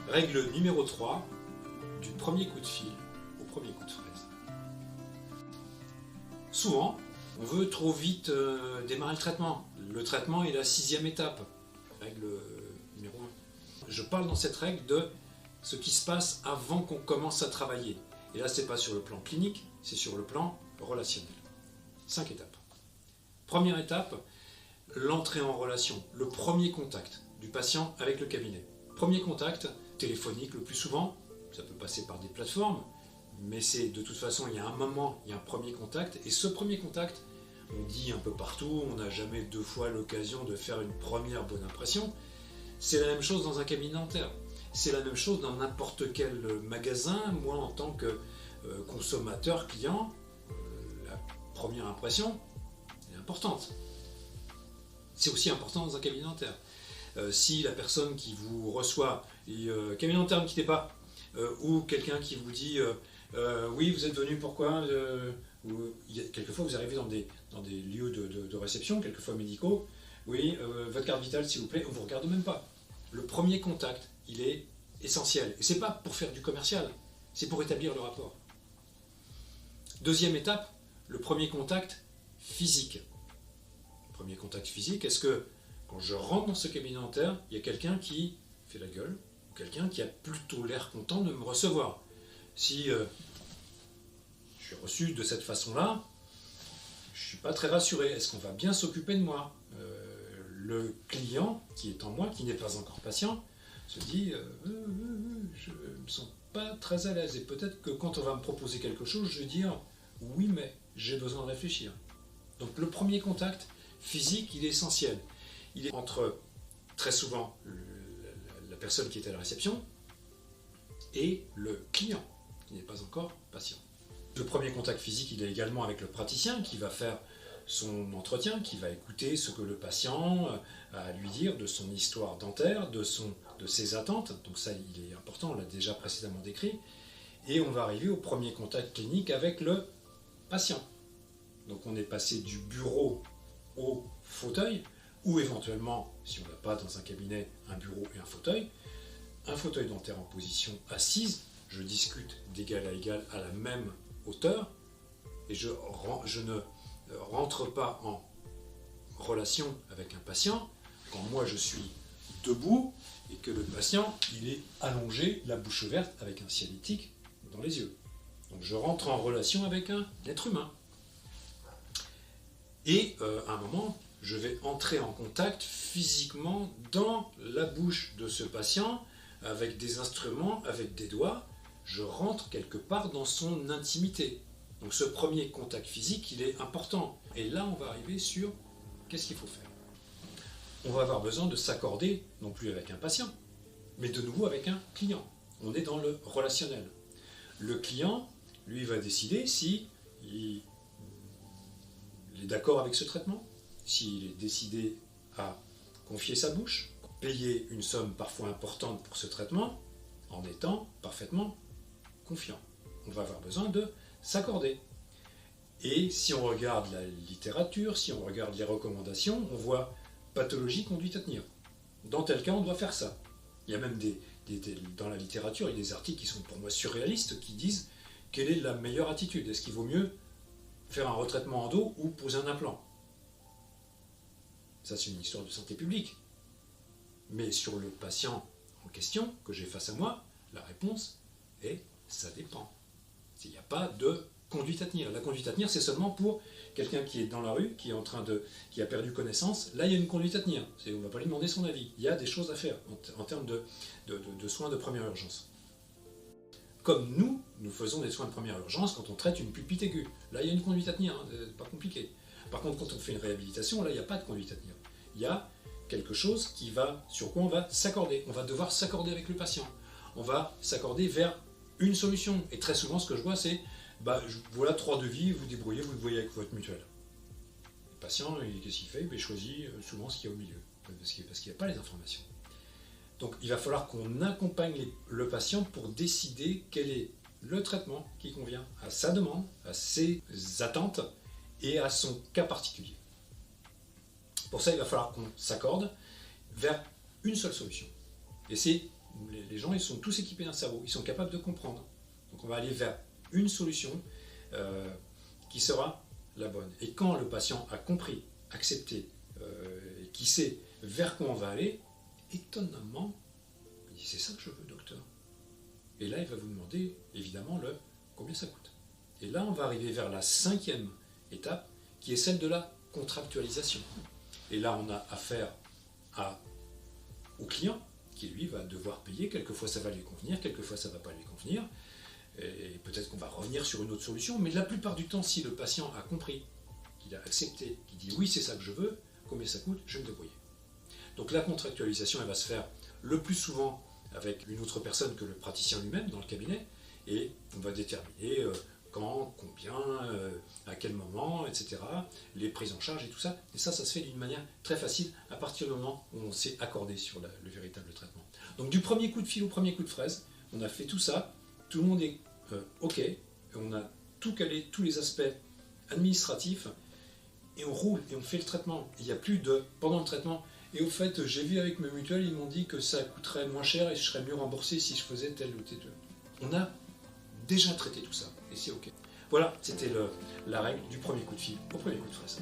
Règle numéro 3, du premier coup de fil au premier coup de fraise. Souvent, on veut trop vite démarrer le traitement. Le traitement est la 6e étape. Règle numéro 1. Je parle dans cette règle de ce qui se passe avant qu'on commence à travailler. Et là, ce n'est pas sur le plan clinique, c'est sur le plan relationnel. 5 étapes. Première étape, l'entrée en relation, le premier contact du patient avec le cabinet. Premier contact téléphonique le plus souvent, ça peut passer par des plateformes, mais c'est de toute façon, il y a un moment, il y a un premier contact, et ce premier contact, on dit un peu partout, on n'a jamais 2 fois l'occasion de faire une première bonne impression. C'est la même chose dans un cabinet dentaire, c'est la même chose dans n'importe quel magasin. Moi, en tant que consommateur, client, la première impression est importante. C'est aussi important dans un cabinet dentaire. Si la personne qui vous reçoit, cabinet dentaire, ne quittez pas, ou quelqu'un qui vous dit oui, vous êtes venu pourquoi quelquefois vous arrivez dans des lieux de réception, quelquefois médicaux, oui, votre carte vitale s'il vous plaît, on ne vous regarde même pas. Le premier contact, il est essentiel. Et ce n'est pas pour faire du commercial, c'est pour établir le rapport. Deuxième étape, le premier contact physique. Premier contact physique, est-ce que quand je rentre dans ce cabinet dentaire, il y a quelqu'un qui fait la gueule, ou quelqu'un qui a plutôt l'air content de me recevoir? Si je suis reçu de cette façon-là, je ne suis pas très rassuré. Est-ce qu'on va bien s'occuper de moi? Le client qui est en moi, qui n'est pas encore patient, se dit je ne me sens pas très à l'aise. Et peut-être que quand on va me proposer quelque chose, je vais dire oui, mais j'ai besoin de réfléchir. Donc le premier contact physique, il est essentiel. Il est entre, très souvent, la personne qui est à la réception et le client, qui n'est pas encore patient. Le premier contact physique, il est également avec le praticien qui va faire son entretien, qui va écouter ce que le patient a à lui dire de son histoire dentaire, de ses attentes. Donc ça, il est important, on l'a déjà précédemment décrit. Et on va arriver au premier contact clinique avec le patient. Donc on est passé du bureau au fauteuil, ou éventuellement, si on n'a pas dans un cabinet un bureau et un fauteuil dentaire en position assise, je discute d'égal à égal à la même hauteur, et je ne rentre pas en relation avec un patient quand moi je suis debout et que le patient il est allongé, la bouche ouverte, avec un cialytique dans les yeux. Donc je rentre en relation avec un être humain. Et à un moment, je vais entrer en contact physiquement dans la bouche de ce patient, avec des instruments, avec des doigts. Je rentre quelque part dans son intimité. Donc ce premier contact physique, il est important. Et là, on va arriver sur qu'est-ce qu'il faut faire. On va avoir besoin de s'accorder, non plus avec un patient, mais de nouveau avec un client. On est dans le relationnel. Le client, lui, va décider si il est d'accord avec ce traitement, s'il est décidé à confier sa bouche, payer une somme parfois importante pour ce traitement, en étant parfaitement confiant. On va avoir besoin de s'accorder. Et si on regarde la littérature, si on regarde les recommandations, on voit pathologie, conduite à tenir. Dans tel cas, on doit faire ça. Il y a même dans la littérature, il y a des articles qui sont pour moi surréalistes qui disent quelle est la meilleure attitude. Est-ce qu'il vaut mieux faire un retraitement endo ou poser un implant? Ça, c'est une histoire de santé publique. Mais sur le patient en question que j'ai face à moi, la réponse est ça dépend. Il n'y a pas de conduite à tenir. La conduite à tenir, c'est seulement pour quelqu'un qui est dans la rue, qui a perdu connaissance. Là, il y a une conduite à tenir. On ne va pas lui demander son avis. Il y a des choses à faire en termes de soins de première urgence. Comme nous faisons des soins de première urgence quand on traite une pulpite aiguë. Là, il y a une conduite à tenir, hein, c'est pas compliqué. Par contre, quand on fait une réhabilitation, là, il n'y a pas de conduite à tenir. Il y a quelque chose sur quoi on va s'accorder. On va devoir s'accorder avec le patient. On va s'accorder vers une solution. Et très souvent, ce que je vois, c'est voilà 3 devis, vous débrouillez, vous le voyez avec votre mutuelle. Le patient, qu'est-ce qu'il fait? Il choisit souvent ce qu'il y a au milieu, parce qu'il n'y a pas les informations. Donc il va falloir qu'on accompagne le patient pour décider quel est le traitement qui convient à sa demande, à ses attentes et à son cas particulier. Pour ça, il va falloir qu'on s'accorde vers une seule solution. Et c'est les gens, ils sont tous équipés d'un cerveau, ils sont capables de comprendre. Donc on va aller vers une solution qui sera la bonne. Et quand le patient a compris, accepté, qui sait vers quoi on va aller, étonnamment, il dit c'est ça que je veux, docteur. Et là, il va vous demander, évidemment, combien ça coûte. Et là, on va arriver vers la 5e étape, qui est celle de la contractualisation. Et là, on a affaire au client, qui lui va devoir payer. Quelquefois, ça va lui convenir, quelquefois, ça ne va pas lui convenir. Et peut-être qu'on va revenir sur une autre solution, mais la plupart du temps, si le patient a compris, qu'il a accepté, qu'il dit oui, c'est ça que je veux, combien ça coûte, je vais me débrouiller. Donc la contractualisation, elle va se faire le plus souvent avec une autre personne que le praticien lui-même dans le cabinet, et on va déterminer quand, combien, à quel moment, etc., les prises en charge et tout ça. Et ça se fait d'une manière très facile à partir du moment où on s'est accordé sur le véritable traitement. Donc du premier coup de fil au premier coup de fraise, on a fait tout ça, tout le monde est OK, et on a tout calé, tous les aspects administratifs, et on roule, et on fait le traitement. Il n'y a plus de pendant le traitement. Et au fait, j'ai vu avec mes mutuelles, ils m'ont dit que ça coûterait moins cher et je serais mieux remboursé si je faisais tel ou tel. On a déjà traité tout ça, et c'est OK. Voilà, c'était la règle du premier coup de fil au premier coup de fraise.